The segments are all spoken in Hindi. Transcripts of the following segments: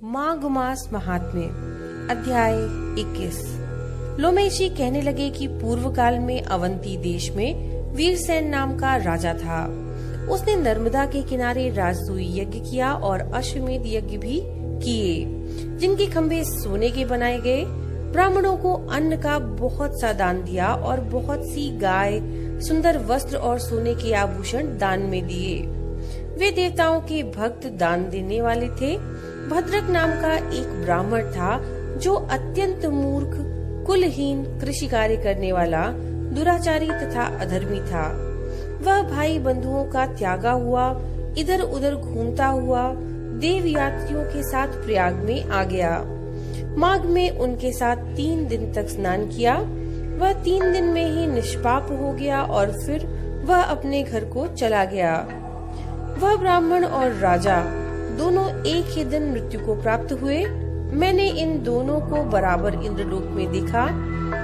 माघ मास महात्म्य अध्याय 21। लोमेशी कहने लगे कि पूर्व काल में अवंती देश में वीरसेन नाम का राजा था। उसने नर्मदा के किनारे राजसूय यज्ञ किया और अश्वमेध यज्ञ भी किए, जिनके खंभे सोने के बनाए गए। ब्राह्मणों को अन्न का बहुत सा दान दिया और बहुत सी गाय, सुंदर वस्त्र और सोने के आभूषण दान में दिए। वे देवताओं के भक्त दान देने वाले थे। भद्रक नाम का एक ब्राह्मण था जो अत्यंत मूर्ख, कुलहीन, कृषि कार्य करने वाला, दुराचारी तथा अधर्मी था। वह भाई बंधुओं का त्यागा हुआ इधर उधर घूमता हुआ देव यात्रियों के साथ प्रयाग में आ गया। माघ में उनके साथ 3 दिन तक स्नान किया। वह 3 दिन में ही निष्पाप हो गया और फिर वह अपने घर को चला गया। वह ब्राह्मण और राजा दोनों एक ही दिन मृत्यु को प्राप्त हुए। मैंने इन दोनों को बराबर इंद्रलोक में देखा।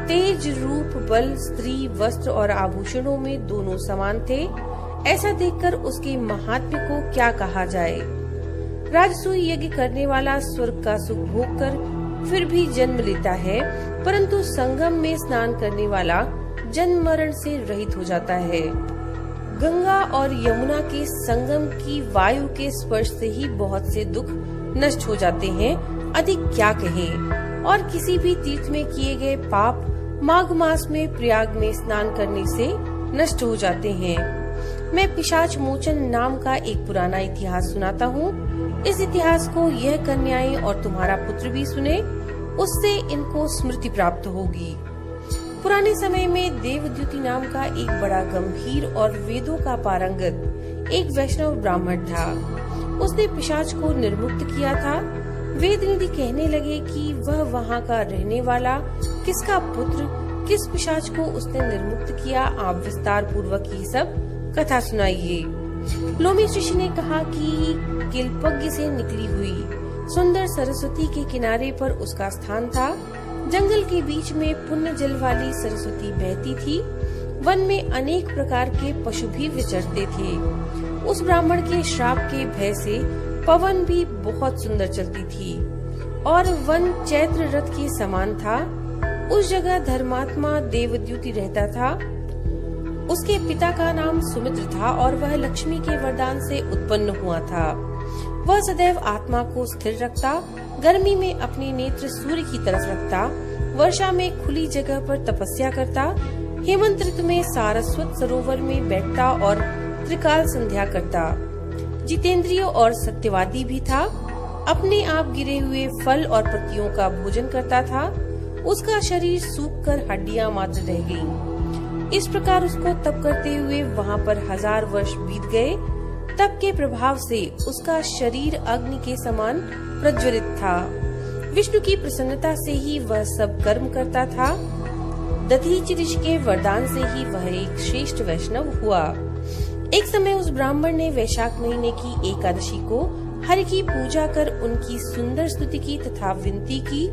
तेज, रूप, बल, स्त्री, वस्त्र और आभूषणों में दोनों समान थे। ऐसा देखकर उसके महात्म्य को क्या कहा जाए। राजसूय यज्ञ करने वाला स्वर्ग का सुख भोग कर फिर भी जन्म लेता है, परंतु संगम में स्नान करने वाला जन्म मरण से रहित हो जाता है। गंगा और यमुना के संगम की वायु के स्पर्श से ही बहुत से दुख नष्ट हो जाते हैं, अधिक क्या कहें। और किसी भी तीर्थ में किए गए पाप माघ मास में प्रयाग में स्नान करने से नष्ट हो जाते हैं। मैं पिशाच मोचन नाम का एक पुराना इतिहास सुनाता हूँ। इस इतिहास को यह कन्याएं और तुम्हारा पुत्र भी सुने, उससे इनको स्मृति प्राप्त होगी। पुराने समय में देवद्युति नाम का एक बड़ा गंभीर और वेदों का पारंगत एक वैष्णव ब्राह्मण था। उसने पिशाच को निर्मुक्त किया था। वेदनिधि कहने लगे कि वह वहाँ का रहने वाला किसका पुत्र किस पिशाच को उसने निर्मुक्त किया। आप विस्तार पूर्वक ये सब कथा सुनाइए। लोमेश ऋषि ने कहा कि किल्पज्ञ से निकली हुई सुंदर सरस्वती के किनारे पर उसका स्थान था। जंगल के बीच में पुण्य जल वाली सरस्वती बहती थी। वन में अनेक प्रकार के पशु भी विचरते थे। उस ब्राह्मण के श्राप के भय से पवन भी बहुत सुंदर चलती थी और वन चैत्र रथ के समान था। उस जगह धर्मात्मा देवद्युति रहता था। उसके पिता का नाम सुमित्र था और वह लक्ष्मी के वरदान से उत्पन्न हुआ था। वह सदैव आत्मा को स्थिर रखता, गर्मी में अपने नेत्र सूर्य की तरफ रखता, वर्षा में खुली जगह पर तपस्या करता, हेमंत ऋतु में सारस्वत सरोवर में बैठता और त्रिकाल संध्या करता। जितेंद्रिय और सत्यवादी भी था। अपने आप गिरे हुए फल और पत्तियों का भोजन करता था। उसका शरीर सूखकर हड्डियां मात्र रह गईं। इस प्रकार उसको तप करते हुए वहाँ पर 1000 वर्ष बीत गए। तप के प्रभाव से उसका शरीर अग्नि के समान प्रज्वलित था। विष्णु की प्रसन्नता से ही वह सब कर्म करता था। दधीचि ऋषि के वरदान से ही वह एक श्रेष्ठ वैष्णव हुआ। एक समय उस ब्राह्मण ने वैशाख महीने की एकादशी को हरि की पूजा कर उनकी सुंदर स्तुति की तथा विनती की।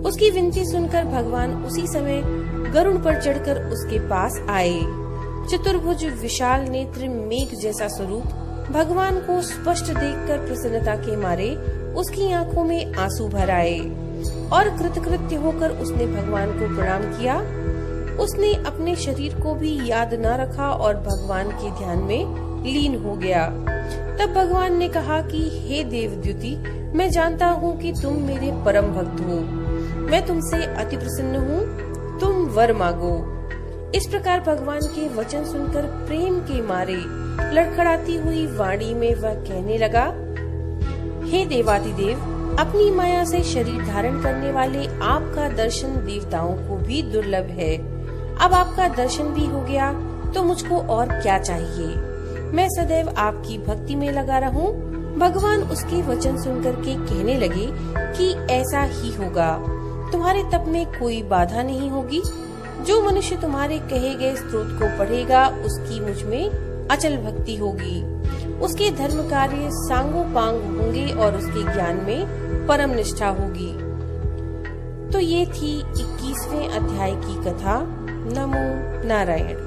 उसकी विनती सुनकर भगवान उसी समय गरुड़ पर चढ़कर उसके पास आए। चतुर्भुज, विशाल नेत्र, मेघ जैसा स्वरूप, भगवान को स्पष्ट देखकर प्रसन्नता के मारे उसकी आंखों में आंसू भर आए और कृतकृत्य होकर उसने भगवान को प्रणाम किया। उसने अपने शरीर को भी याद न रखा और भगवान के ध्यान में लीन हो गया। तब भगवान ने कहा कि हे देवद्युति, मैं जानता हूँ कि तुम मेरे परम भक्त हो। मैं तुमसे अति प्रसन्न हूँ। तुम वर मांगो। इस प्रकार भगवान के वचन सुनकर प्रेम के मारे लड़खड़ाती हुई वाणी में वह कहने लगा, हे देवादिदेव, अपनी माया से शरीर धारण करने वाले आपका दर्शन देवताओं को भी दुर्लभ है। अब आपका दर्शन भी हो गया तो मुझको और क्या चाहिए। मैं सदैव आपकी भक्ति में लगा रहूं। भगवान उसके वचन सुनकर के कहने लगे कि ऐसा ही होगा। तुम्हारे तप में कोई बाधा नहीं होगी। जो मनुष्य तुम्हारे कहे गए स्तोत्र को पढ़ेगा उसकी मुझ में अचल भक्ति होगी। उसके धर्म कार्य सांगोपांग होंगे और उसके ज्ञान में परम निष्ठा होगी। तो ये थी 21वें अध्याय की कथा। नमो नारायण।